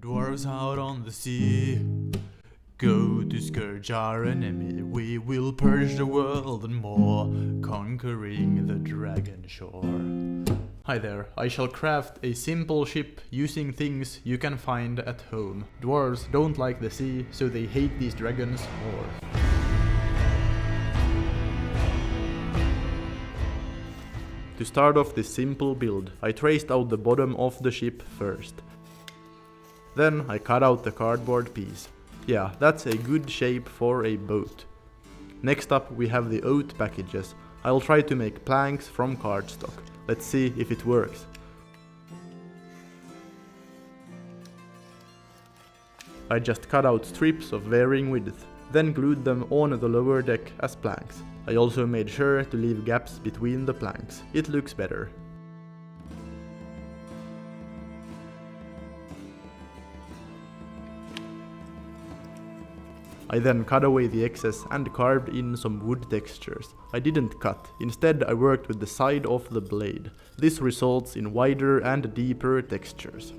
Dwarves out on the sea, go to scourge our enemy. We will purge the world and more, conquering the Dragonshore. Hi there, I shall craft a simple ship using things you can find at home. Dwarves don't like the sea, so they hate these dragons more. To start off this simple build, I traced out the bottom of the ship first. Then I cut out the cardboard piece. Yeah, that's a good shape for a boat. Next up we have the oat packages. I'll try to make planks from cardstock. Let's see if it works. I just cut out strips of varying width, then glued them on the lower deck as planks. I also made sure to leave gaps between the planks. It looks better. I then cut away the excess and carved in some wood textures. I didn't cut, instead I worked with the side of the blade. This results in wider and deeper textures.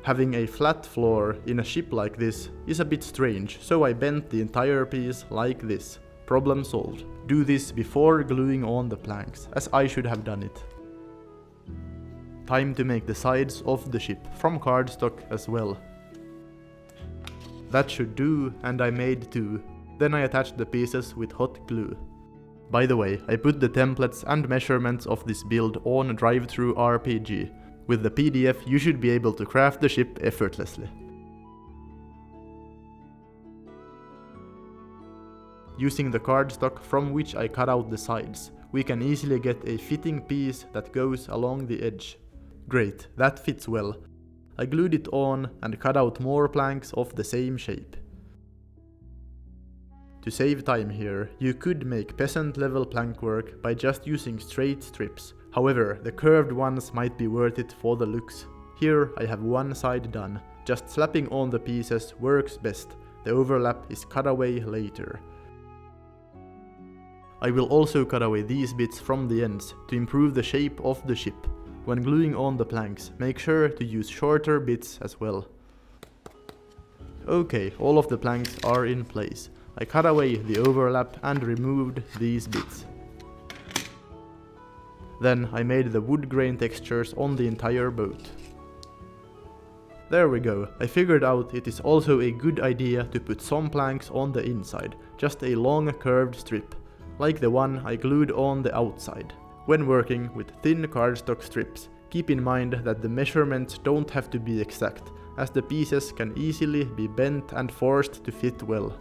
Having a flat floor in a ship like this is a bit strange, so I bent the entire piece like this. Problem solved. Do this before gluing on the planks, as I should have done it. Time to make the sides of the ship, from cardstock as well. That should do, and I made two. Then I attached the pieces with hot glue. By the way, I put the templates and measurements of this build on Drive-Thru RPG. With the PDF you should be able to craft the ship effortlessly. Using the cardstock from which I cut out the sides, we can easily get a fitting piece that goes along the edge. Great, that fits well. I glued it on and cut out more planks of the same shape. To save time here, you could make peasant level plank work by just using straight strips. However, the curved ones might be worth it for the looks. Here I have one side done. Just slapping on the pieces works best. The overlap is cut away later. I will also cut away these bits from the ends to improve the shape of the ship. When gluing on the planks, make sure to use shorter bits as well. Okay, all of the planks are in place. I cut away the overlap and removed these bits. Then I made the wood grain textures on the entire boat. There we go, I figured out it is also a good idea to put some planks on the inside, just a long curved strip, like the one I glued on the outside. When working with thin cardstock strips, keep in mind that the measurements don't have to be exact, as the pieces can easily be bent and forced to fit well.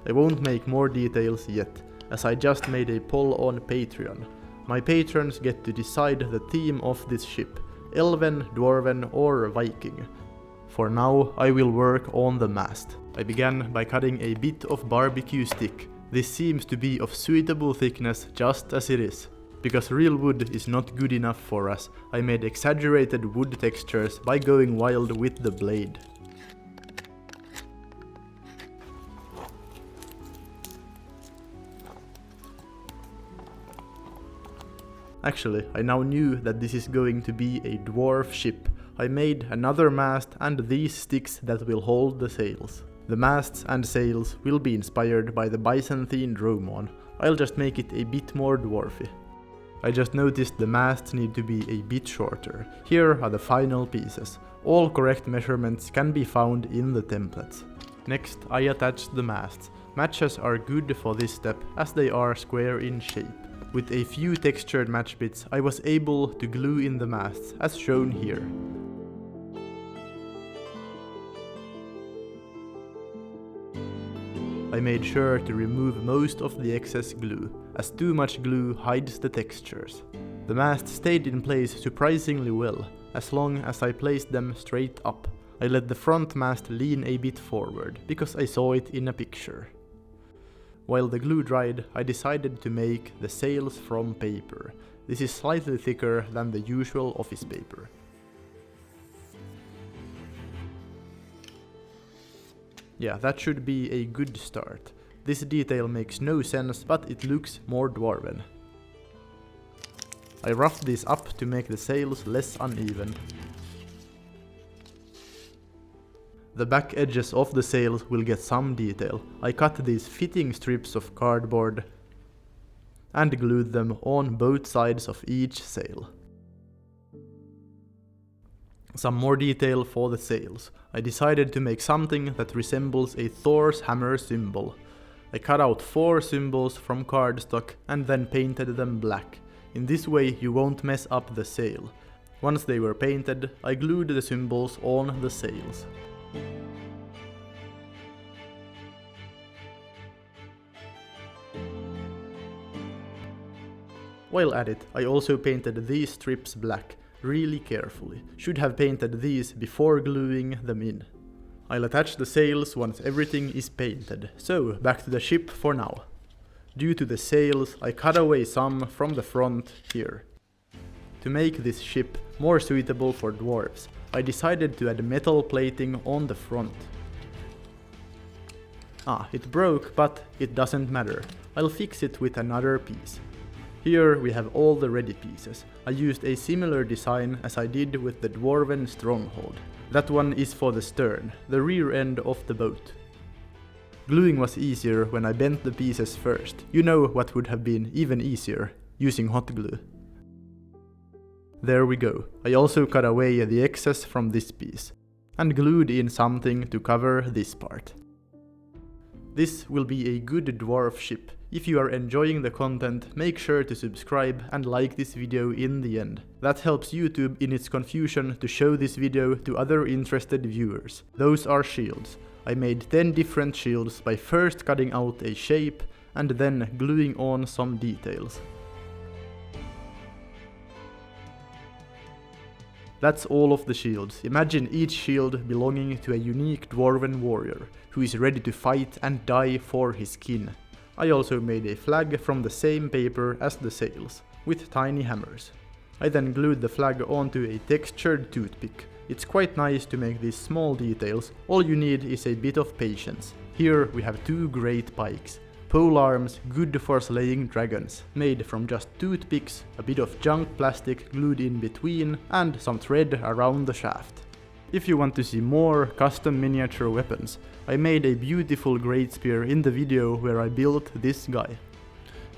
I won't make more details yet, as I just made a poll on Patreon. My patrons get to decide the theme of this ship, Elven, Dwarven or Viking. For now, I will work on the mast. I began by cutting a bit of barbecue stick. This seems to be of suitable thickness just as it is. Because real wood is not good enough for us, I made exaggerated wood textures by going wild with the blade. Actually, I now knew that this is going to be a dwarf ship. I made another mast and these sticks that will hold the sails. The masts and sails will be inspired by the Byzantine dromon. I'll just make it a bit more dwarfy. I just noticed the masts need to be a bit shorter. Here are the final pieces. All correct measurements can be found in the templates. Next, I attached the masts. Matches are good for this step as they are square in shape. With a few textured match bits, I was able to glue in the masts as shown here. I made sure to remove most of the excess glue, as too much glue hides the textures. The mast stayed in place surprisingly well, as long as I placed them straight up. I let the front mast lean a bit forward, because I saw it in a picture. While the glue dried, I decided to make the sails from paper. This is slightly thicker than the usual office paper. Yeah, that should be a good start. This detail makes no sense, but it looks more dwarven. I roughed this up to make the sails less uneven. The back edges of the sails will get some detail. I cut these fitting strips of cardboard and glued them on both sides of each sail. Some more detail for the sails. I decided to make something that resembles a Thor's hammer symbol. I cut out 4 symbols from cardstock and then painted them black. In this way you won't mess up the sail. Once they were painted, I glued the symbols on the sails. While at it, I also painted these strips black, really carefully. Should have painted these before gluing them in. I'll attach the sails once everything is painted, so back to the ship for now. Due to the sails, I cut away some from the front here. To make this ship more suitable for dwarves, I decided to add metal plating on the front. It broke, but it doesn't matter. I'll fix it with another piece. Here we have all the ready pieces. I used a similar design as I did with the Dwarven stronghold. That one is for the stern, the rear end of the boat. Gluing was easier when I bent the pieces first. You know what would have been even easier, using hot glue. There we go. I also cut away the excess from this piece, and glued in something to cover this part. This will be a good dwarf ship. If you are enjoying the content, make sure to subscribe and like this video in the end. That helps YouTube in its confusion to show this video to other interested viewers. Those are shields. I made 10 different shields by first cutting out a shape and then gluing on some details. That's all of the shields. Imagine each shield belonging to a unique dwarven warrior, who is ready to fight and die for his kin. I also made a flag from the same paper as the sails, with tiny hammers. I then glued the flag onto a textured toothpick. It's quite nice to make these small details, all you need is a bit of patience. Here we have 2 great pikes. Pole arms good for slaying dragons, made from just toothpicks, a bit of junk plastic glued in between, and some thread around the shaft. If you want to see more custom miniature weapons, I made a beautiful great spear in the video where I built this guy.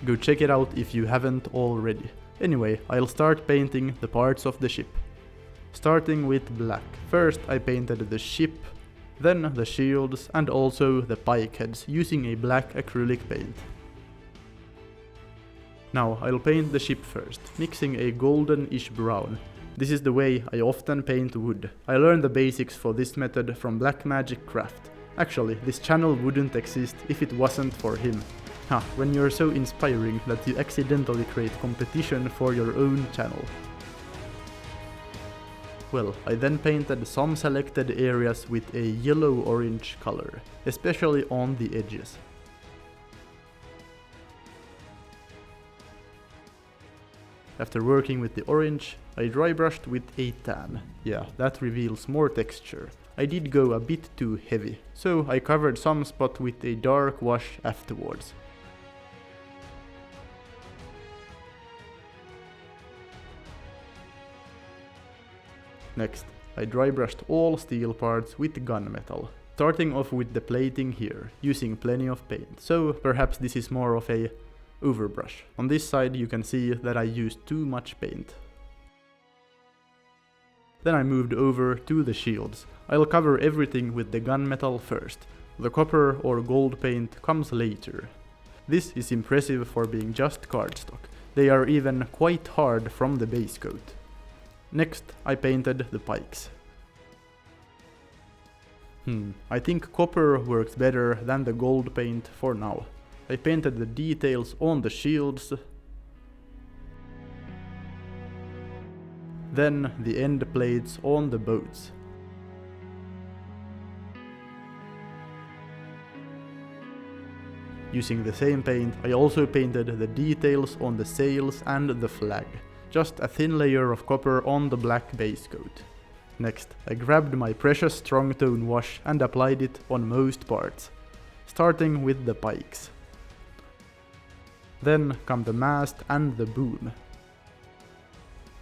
Go check it out if you haven't already. Anyway, I'll start painting the parts of the ship. Starting with black. First I painted the ship, then the shields and also the pike heads using a black acrylic paint. Now I'll paint the ship first, mixing a golden-ish brown. This is the way I often paint wood. I learned the basics for this method from Black Magic Craft. Actually, this channel wouldn't exist if it wasn't for him. When you're so inspiring that you accidentally create competition for your own channel. Well, I then painted some selected areas with a yellow-orange color, especially on the edges. After working with the orange, I dry brushed with a tan. Yeah, that reveals more texture. I did go a bit too heavy, so I covered some spot with a dark wash afterwards. Next, I dry brushed all steel parts with gunmetal, starting off with the plating here, using plenty of paint, so perhaps this is more of a overbrush. On this side you can see that I used too much paint. Then I moved over to the shields. I'll cover everything with the gunmetal first. The copper or gold paint comes later. This is impressive for being just cardstock. They are even quite hard from the base coat. Next I painted the pikes. I think copper works better than the gold paint for now. I painted the details on the shields, then the end plates on the boats. Using the same paint, I also painted the details on the sails and the flag. Just a thin layer of copper on the black base coat. Next, I grabbed my precious strong tone wash and applied it on most parts. starting with the pikes. Then come the mast and the boom.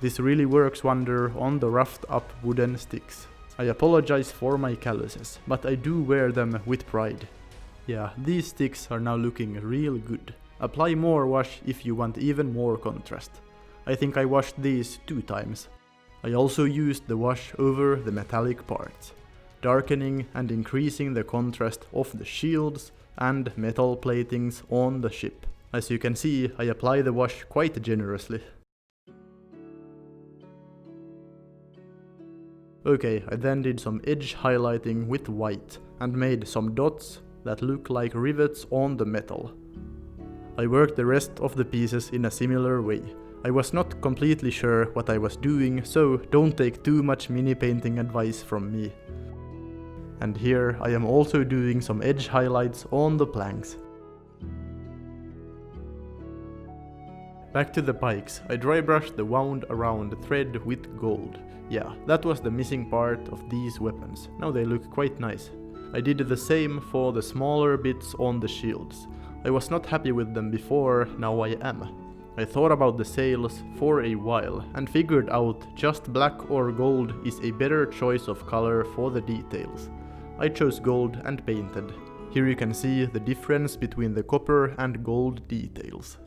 This really works wonder on the roughed up wooden sticks. I apologize for my calluses, but I do wear them with pride. Yeah, these sticks are now looking real good. Apply more wash if you want even more contrast. I think I washed these 2 times. I also used the wash over the metallic parts, darkening and increasing the contrast of the shields and metal platings on the ship. As you can see, I apply the wash quite generously. Okay, I then did some edge highlighting with white and made some dots that look like rivets on the metal. I worked the rest of the pieces in a similar way. I was not completely sure what I was doing, so don't take too much mini painting advice from me. And here I am also doing some edge highlights on the planks. Back to the pikes, I dry brushed the wound around the thread with gold. Yeah, that was the missing part of these weapons. Now they look quite nice. I did the same for the smaller bits on the shields. I was not happy with them before, now I am. I thought about the sails for a while and figured out just black or gold is a better choice of color for the details. I chose gold and painted. Here you can see the difference between the copper and gold details.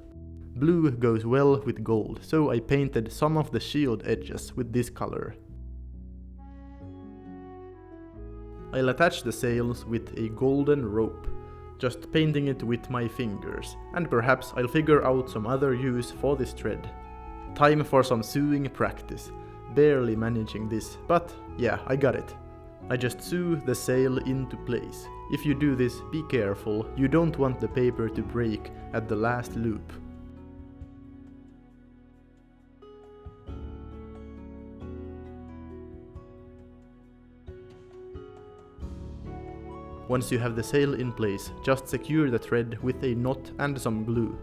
Blue goes well with gold, so I painted some of the shield edges with this color. I'll attach the sails with a golden rope, just painting it with my fingers, and perhaps I'll figure out some other use for this thread. Time for some sewing practice. Barely managing this, but yeah, I got it. I just sew the sail into place. If you do this, be careful, you don't want the paper to break at the last loop. Once you have the sail in place, just secure the thread with a knot and some glue.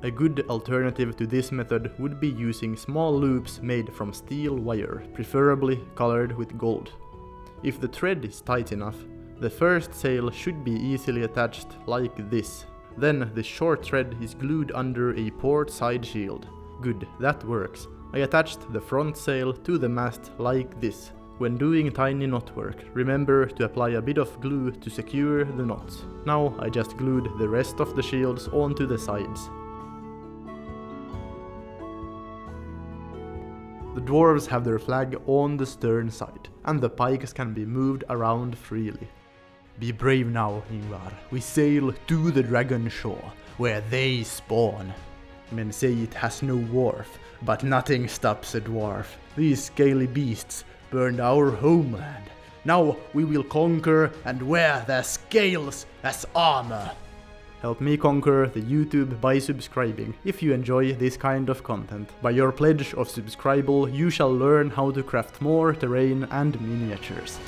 A good alternative to this method would be using small loops made from steel wire, preferably colored with gold. If the thread is tight enough, the first sail should be easily attached like this. Then the short thread is glued under a port side shield. Good, that works. I attached the front sail to the mast like this. When doing tiny knot work, remember to apply a bit of glue to secure the knots. Now I just glued the rest of the shields onto the sides. The dwarves have their flag on the stern side, and the pikes can be moved around freely. Be brave now, Ingvar. We sail to the Dragonshore, where they spawn. Men say it has no wharf, but nothing stops a dwarf. These scaly beasts burned our homeland. Now we will conquer and wear their scales as armor. Help me conquer the YouTube by subscribing if you enjoy this kind of content. By your pledge of subscribe, you shall learn how to craft more terrain and miniatures.